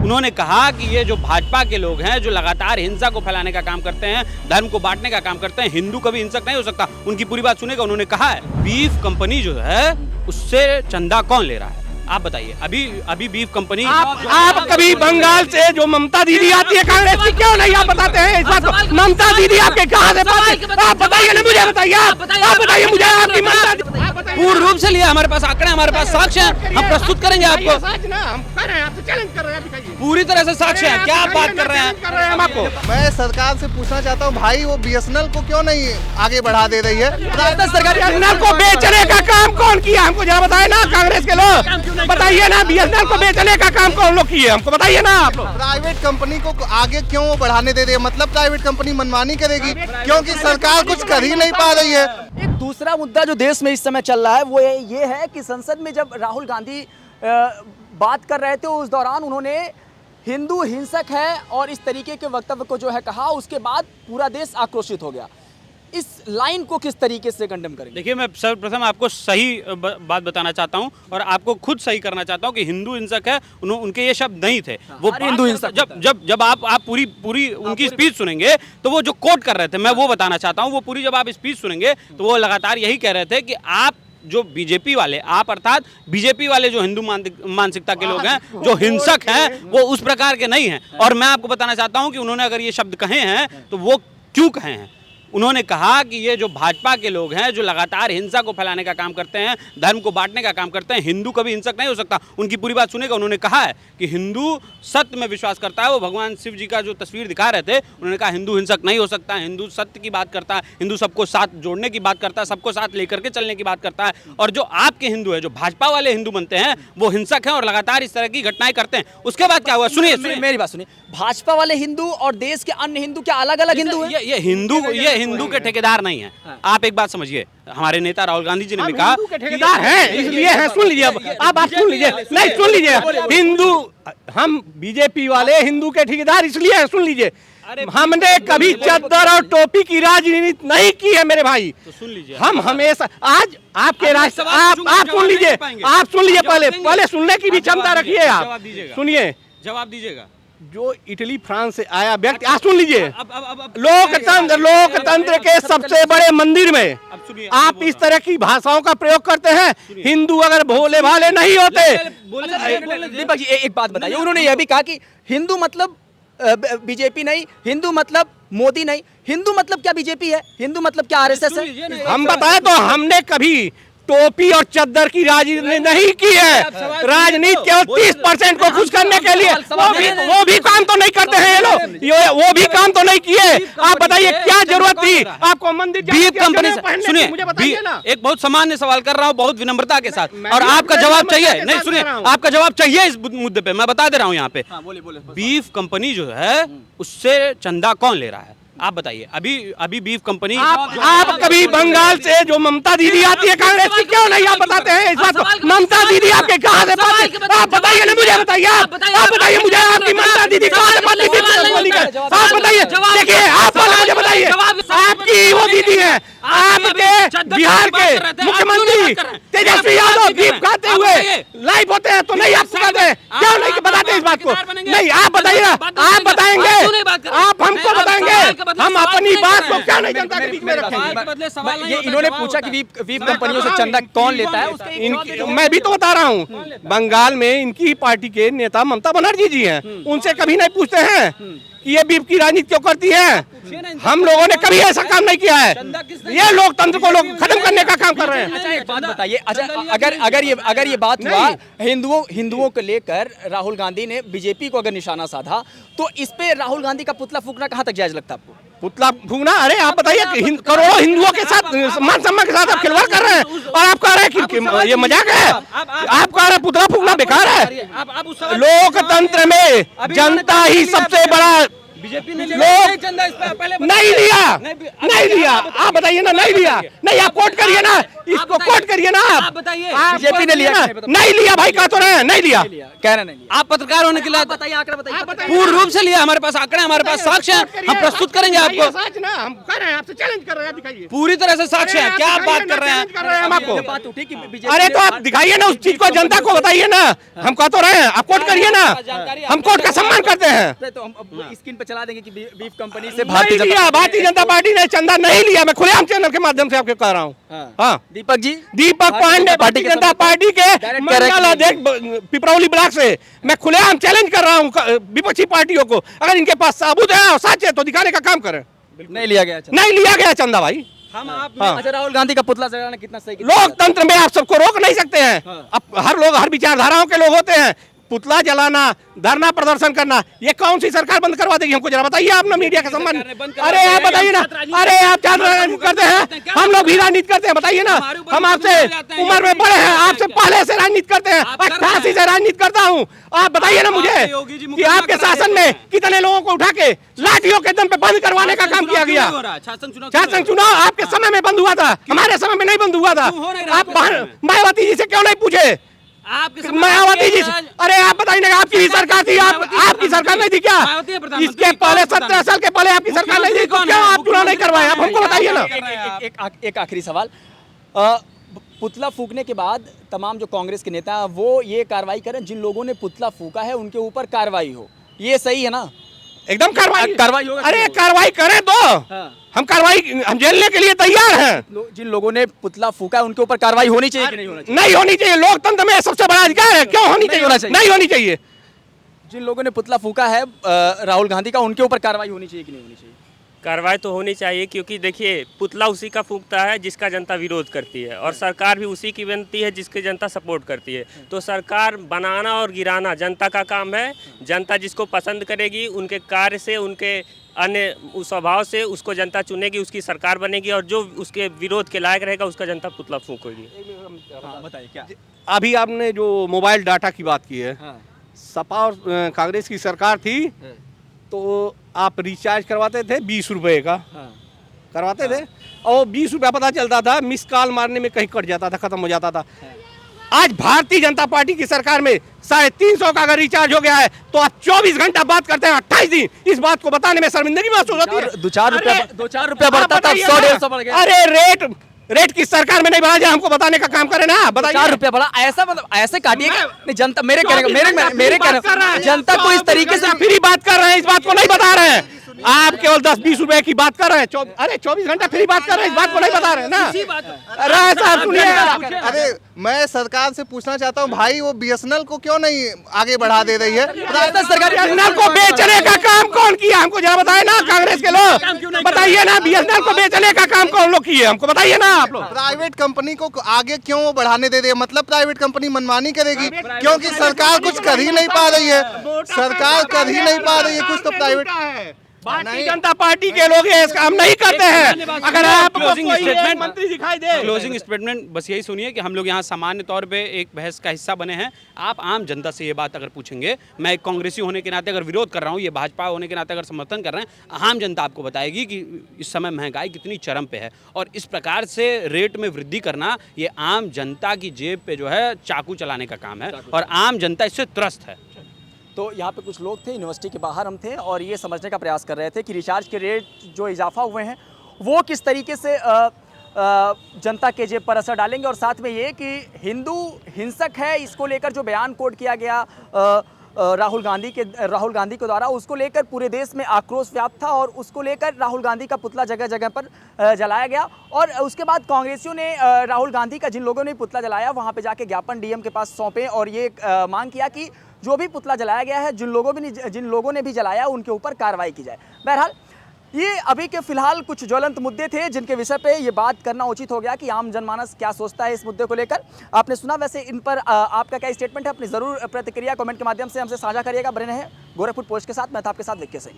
उन्होंने कहा कि ये जो भाजपा के लोग हैं जो लगातार हिंसा को फैलाने का काम करते हैं, धर्म को बांटने का काम करते हैं, हिंदू कभी हिंसक नहीं हो सकता। उनकी पूरी बात सुनेगा। उन्होंने कहा है बीफ कंपनी जो है उससे चंदा कौन ले रहा है, आप बताइए। अभी बीफ कंपनी आप कभी बंगाल से जो ममता दीदी आती है कांग्रेस की, क्यों नहीं आप बताते हैं इस बात को? ममता दीदी आपके कहाँ से पाती? आप बताइए ना, मुझे बताइए। आप बताइए मुझे आपकी ममता पूर्ण रूप से लिया। हमारे पास आंकड़े, हमारे पास साक्ष्य हैं, हम प्रस्तुत करेंगे आपको। हम कर रहे हैं, आपसे चैलेंज कर रहे हैं। पूरी तरह से साक्ष्य है। क्या आप बात कर रहे हैं हम आपको? मैं सरकार से पूछना चाहता हूँ भाई, वो बीएसएनएल को क्यों नहीं आगे बढ़ा दे रही है? सरकार बीएसएनएल को बेचने का काम कौन किया, हमको जरा बताए ना। कांग्रेस के लोग बताइए ना, बीएसएनएल को बेचने का काम कौन लोग किए, हमको बताइए ना आप लोग। प्राइवेट कंपनी को आगे क्यों वो बढ़ाने दे रही है? मतलब प्राइवेट कंपनी मनमानी करेगी क्योंकि सरकार कुछ कर ही नहीं पा रही है। एक दूसरा मुद्दा जो देश में इस समय चल रहा है वो ये है कि संसद में जब राहुल गांधी बात कर रहे थे उस दौरान उन्होंने हिंदू हिंसक है और इस तरीके के वक्तव्य को जो है कहा, उसके बाद पूरा देश आक्रोशित हो गया। इस लाइन को किस तरीके से कंडेम करेंगे? देखिए, मैं सर्वप्रथम आपको सही बात बताना चाहता हूं और आपको खुद सही करना चाहता हूं कि हिंदू हिंसक है, उनके ये शब्द नहीं थे। वो हिंदू हिंसक जब आप पूरी उनकी स्पीच सुनेंगे तो वो जो कोट कर रहे थे, मैं वो बताना चाहता हूं। वो पूरी जब आप स्पीच सुनेंगे तो वो लगातार यही कह रहे थे कि आप जो बीजेपी वाले, आप अर्थात बीजेपी वाले जो हिंदू मानसिकता के लोग हैं, जो हिंसक हैं, वो उस प्रकार के नहीं हैं। और मैं आपको बताना चाहता हूं कि उन्होंने अगर ये शब्द कहे हैं तो वो क्यों कहे हैं। उन्होंने कहा कि ये जो भाजपा के लोग हैं जो लगातार हिंसा को फैलाने का काम करते हैं, धर्म को बांटने का काम करते हैं, हिंदू कभी हिंसक नहीं हो सकता। उनकी पूरी बात सुनेगा। उन्होंने कहा है कि हिंदू सत्य में विश्वास करता है। वो भगवान शिव जी का जो तस्वीर दिखा रहे थे, उन्होंने कहा हिंदू हिंसक नहीं हो सकता, हिंदू सत्य की बात करता है, हिंदू सबको साथ जोड़ने की बात करता है, सबको साथ लेकर के चलने की बात करता है। और जो आपके हिंदू है, जो भाजपा वाले हिंदू बनते हैं, वो हिंसक हैं और लगातार इस तरह की घटनाएं करते हैं। उसके बाद क्या हुआ, सुनिए मेरी बात सुनिए। भाजपा वाले हिंदू और देश के अन्य हिंदू क्या अलग अलग हिंदू हैं? ये हिंदू के ठेकेदार नहीं है। आप एक बात समझिए, हमारे नेता राहुल गांधी जी ने भी कहा ठेकेदार हैं, इसलिए है। सुन लीजिए, अब आप सुन लीजिए। नहीं, सुन लीजिए। हिंदू, हम बीजेपी वाले हिंदू के ठेकेदार इसलिए है, सुन लीजिए। हमने कभी चद्दर और टोपी की राजनीति नहीं की है मेरे भाई। तो सुन लीजिए, हम हमेशा आज आपके राष्ट्र आप सुन लीजिए, आप सुन लीजिए। पहले सुनने की भी क्षमता रखिए। आप सुनिए, जवाब दीजिएगा। जो इटली फ्रांस से आया व्यक्ति, आप सुन लीजिए। लोकतंत्र के सबसे बड़े मंदिर में आप इस तरह की भाषाओं का प्रयोग करते हैं। हिंदू अगर भोले भाले नहीं होते। दीपक जी एक बात बताइए। उन्होंने यह भी कहा कि हिंदू मतलब बीजेपी नहीं, हिंदू मतलब मोदी नहीं, हिंदू मतलब क्या बीजेपी है, हिंदू मतलब क्या आरएसएस है? हम बताए तो हमने कभी टोपी और चद्दर की राजनीति नहीं की है। राजनीति केवल 30% को खुश करने के लिए, वो भी काम तो नहीं करते हैं ये लोग, वो भी काम तो नहीं किए। आप बताइए क्या जरूरत थी आपको मंदिर बीफ कंपनी से? सुनिए, एक बहुत सामान्य सवाल कर रहा हूँ, बहुत विनम्रता के साथ, और आपका जवाब चाहिए। नहीं, सुनिए, आपका जवाब चाहिए इस मुद्दे पे। मैं बता दे रहा हूँ यहाँ पे, बीफ कंपनी जो है उससे चंदा कौन ले रहा है, आप बताइए। अभी बीफ कंपनी आप कभी बंगाल से जो ममता दीदी आती है कांग्रेस की, क्यों नहीं आप बताते हैं इस बात को? ममता दीदी आपके कहाँ से पाती? आप बताइए ना, मुझे बताइए। आप बताइए मुझे आपकी ममता दीदी कहाँ से पाती? आप बताइए। देखिए, आप मुझे बताइए, आपकी वो दीदी है, आपके बिहार के मुख्यमंत्री तेजस्वी यादव बीफ खाते हुए लाइव होते हैं तो नहीं आप बताते? क्यों नहीं बताते इस बात को? नहीं, आप बताइए। आप बताएंगे, आप हमको बताएंगे, हम अपनी बात को क्या नहीं जनता के बीच में रखेंगे? ये इन्होंने पूछा कि बीफ कंपनियों से चंदा कौन लेता है, मैं भी तो बता रहा हूँ। बंगाल में इनकी ही पार्टी के नेता ममता बनर्जी जी हैं, उनसे कभी नहीं पूछते हैं कि ये बीफ की राजनीति क्यों करती है। हम लोगों ने कभी ऐसा काम नहीं किया है। ये लोकतंत्र को लोग खत्म करने का काम कर रहे हैं। अच्छा एक बात बताइए, अच्छा अगर ये बात हुआ हिंदुओं को लेकर राहुल गांधी ने बीजेपी को अगर निशाना साधा, तो इस पे राहुल गांधी का पुतला फूकना कहाँ तक जायज लगता है आपको? पुतला फूकना? अरे आप बताइए, करोड़ों हिंदुओं के साथ मान सम्मान के साथ आप खिलवाड़ कर रहे हैं और आप कह रहे हैं कि ये मजाक है। आप कह रहे हैं पुतला फूकना बेकार है। लोकतंत्र में जनता ही सबसे बड़ा बीजेपी ने लोग चंदा इस पे पहले नहीं लिया, आप बताइए ना, नहीं लिया, नहीं आप कोट करिए ना, इसको कोट करिए ना, आप बताइए बीजेपी ने लिया, नहीं लिया भाई, कह तो रहे हैं नहीं लिया, कह रहे नहीं लिया। आप पत्रकार होने के लिए बताइए, आंकड़ा बताइए। पूर्ण रूप से लिया, हमारे पास आंकड़े, हमारे पास साक्ष्य हैं, हम प्रस्तुत करेंगे आपको। सच ना, हम कह रहे हैं, आपसे चैलेंज कर रहे हैं, दिखाइए पूरी तरह से साक्ष्य है, क्या आप बात कर रहे हैं? हम आपको, बात उठी कि बीजेपी अरे तो आप दिखाइए ना उस चीज को, जनता को बताइए ना, हम कह तो रहे हैं, आप कोट करिए ना, हम कोर्ट का सम्मान करते हैं। तो हम स्क्रीन पे चला देंगे कि बीफ कंपनी से भारतीय जनता पार्टी ने चंदा नहीं लिया, मैं खुलेआम चैनल के माध्यम से आपको कह रहा हूँ। हाँ, दीपक जी, दीपक पांडे भारतीय जनता पार्टी के मंडल अध्यक्ष पिपरौली ब्लॉक से मैं खुलेआम चैलेंज कर रहा हूँ विपक्षी पार्टियों को, अगर इनके पास सबूत है और सच है तो दिखाने का काम करें। नहीं लिया गया चंदा। नहीं लिया गया चंदा भाई। हम आप अच्छा, राहुल गांधी का पुतला जलाना कितना सही? लोकतंत्र में आप सबको रोक नहीं सकते हैं। अब हर लोग, हर विचारधाराओं के लोग होते हैं। पुतला जलाना, धरना प्रदर्शन करना, ये कौन सी सरकार बंद करवा देगी? हमको जरा बताइए आप ना, मीडिया के संबंध। अरे आप बताइए ना, अरे आप छात्र राजनीति करते हैं, हम लोग भी राजनीति करते हैं, बताइए ना। हम आपसे उम्र में बड़े हैं, आपसे पहले से राजनीति करते हैं, 88 से राजनीति करता हूँ। आप बताइए ना मुझे कि आपके शासन में कितने लोगों को उठा के लाठियों के दम पे बंद करवाने का काम किया गया। शासन चुनाव आपके समय में बंद हुआ था, हमारे समय में नहीं बंद हुआ था। आप मायावती जी से क्यों नहीं पूछे? मायावती जी, अरे आप बताइए ना, आपकी ही सरकार थी, आपकी सरकार नहीं थी क्या? इसके पहले 17 साल के पहले आपकी सरकार नहीं थी, तो क्यों आप चुनाव नहीं करवाए? आप हमको बताइए ना। एक आखिरी सवाल, पुतला फूकने के बाद तमाम जो कांग्रेस के नेता हैं वो ये कार्रवाई करें, जिन लोगों ने पुतला फूका है उनके ऊपर कार्रवाई हो, ये सही है ना? एकदम कार्रवाई होगा। अरे कार्रवाई करें तो हम कार्रवाई, हम झेलने के लिए तैयार हैं। जिन लोगों ने पुतला फूका है उनके ऊपर कार्रवाई होनी चाहिए कि नहीं होना चाहिए? नहीं होनी चाहिए। लोकतंत्र में सबसे बड़ा अधिकार है, क्यों होनी चाहिए? नहीं होनी चाहिए। जिन लोगों ने पुतला फूका है राहुल गांधी का, उनके ऊपर कार्रवाई होनी चाहिए कि नहीं होनी चाहिए? कार्रवाई तो होनी चाहिए, क्योंकि देखिए पुतला उसी का फूंकता है जिसका जनता विरोध करती है, और सरकार भी उसी की बनती है जिसकी जनता सपोर्ट करती है। तो सरकार बनाना और गिराना जनता का काम है। जनता जिसको पसंद करेगी, उनके कार्य से, उनके अन्य स्वभाव से उसको जनता चुनेगी, उसकी सरकार बनेगी, और जो उसके विरोध के लायक रहेगा उसका जनता पुतला फूंकेगी। बताइए क्या। अभी आपने जो मोबाइल डाटा की बात की है, सपा और कांग्रेस की सरकार थी तो आप रिचार्ज करवाते थे 20 रुपए का, करवाते थे, और 20 रुपया पता चलता था, मिस कॉल मारने में कहीं कट जाता था, खत्म हो जाता था। आज भारतीय जनता पार्टी की सरकार में 350 का अगर रिचार्ज हो गया है तो आप 24 घंटा बात करते हैं, 28 दिन। इस बात को बताने में शर्मिंदगी महसूस होती है। 2-4 रुपया बढ़ता था, 100-150 बढ़ गया। अरे रेट किस सरकार में नहीं बढ़ा, जाए हमको बताने का काम करें ना। बताइए, 4 रुपया बढ़ा, ऐसा मतलब ऐसे काटिए नहीं, जनता मेरे कहने जनता को इस तरीके से फ्री बात कर रहे हैं, इस बात को नहीं बता रहे हैं। आप केवल 10-20 रुपए की बात कर रहे हैं। अरे 24 घंटा फ्री बात कर रहे हैं, इस बात को नहीं बता रहे हैं ना। अरे साहब सुनिए, अरे मैं सरकार से पूछना चाहता हूँ भाई, वो बीएसएनएल को क्यों नहीं आगे बढ़ा दे रही है? सरकार बीएसएनएल को बेचने का काम कौन किया? हमको जरा बताए ना, कांग्रेस के लोग बताइए ना, बीएसएनएल को बेचने का काम कौन लोग किए? हमको बताइए ना आप लोग। प्राइवेट कंपनी को आगे क्यों वो बढ़ाने दे रही है? मतलब प्राइवेट कंपनी मनमानी करेगी, क्योंकि सरकार कुछ कर ही नहीं पा रही है। सरकार कर ही नहीं पा रही है कुछ, तो प्राइवेट भारतीय जनता पार्टी के लोग ये काम नहीं करते हैं। अगर आप क्लोजिंग स्टेटमेंट मंत्री दिखाई दे, क्लोजिंग स्टेटमेंट बस यही सुनिए कि हम लोग यहाँ सामान्य तौर पे एक बहस का हिस्सा बने हैं। आप आम जनता से ये बात अगर पूछेंगे, मैं एक कांग्रेसी होने के नाते अगर विरोध कर रहा हूँ, ये भाजपा होने के नाते अगर समर्थन कर रहे हैं, आम जनता आपको बताएगी कि इस समय महंगाई कितनी चरम पे है, और इस प्रकार से रेट में वृद्धि करना ये आम जनता की जेब पे जो है चाकू चलाने का काम है, और आम जनता इससे त्रस्त है। तो यहाँ पे कुछ लोग थे, यूनिवर्सिटी के बाहर हम थे, और ये समझने का प्रयास कर रहे थे कि रिचार्ज के रेट जो इजाफा हुए हैं वो किस तरीके से जनता के जेब पर असर डालेंगे, और साथ में ये कि हिंदू हिंसक है, इसको लेकर जो बयान कोट किया गया राहुल गांधी के द्वारा, उसको लेकर पूरे देश में आक्रोश व्याप्त था, और उसको लेकर राहुल गांधी का पुतला जगह जगह पर जलाया गया। और उसके बाद कांग्रेसियों ने राहुल गांधी का, जिन लोगों ने पुतला जलाया, वहाँ पे जाके ज्ञापन डीएम के पास सौंपे, और ये मांग किया कि जो भी पुतला जलाया गया है, जिन लोगों ने भी जलाया, उनके ऊपर कार्रवाई की जाए। बहरहाल ये अभी के फिलहाल कुछ ज्वलंत मुद्दे थे जिनके विषय पे ये बात करना उचित हो गया कि आम जनमानस क्या सोचता है इस मुद्दे को लेकर। आपने सुना, वैसे इन पर आपका क्या स्टेटमेंट है? अपनी ज़रूर प्रतिक्रिया कमेंट के माध्यम से हमसे साझा करिएगा। बने रहें गोरखपुर पोस्ट के साथ, मैं था आपके साथ विक्की सिंह।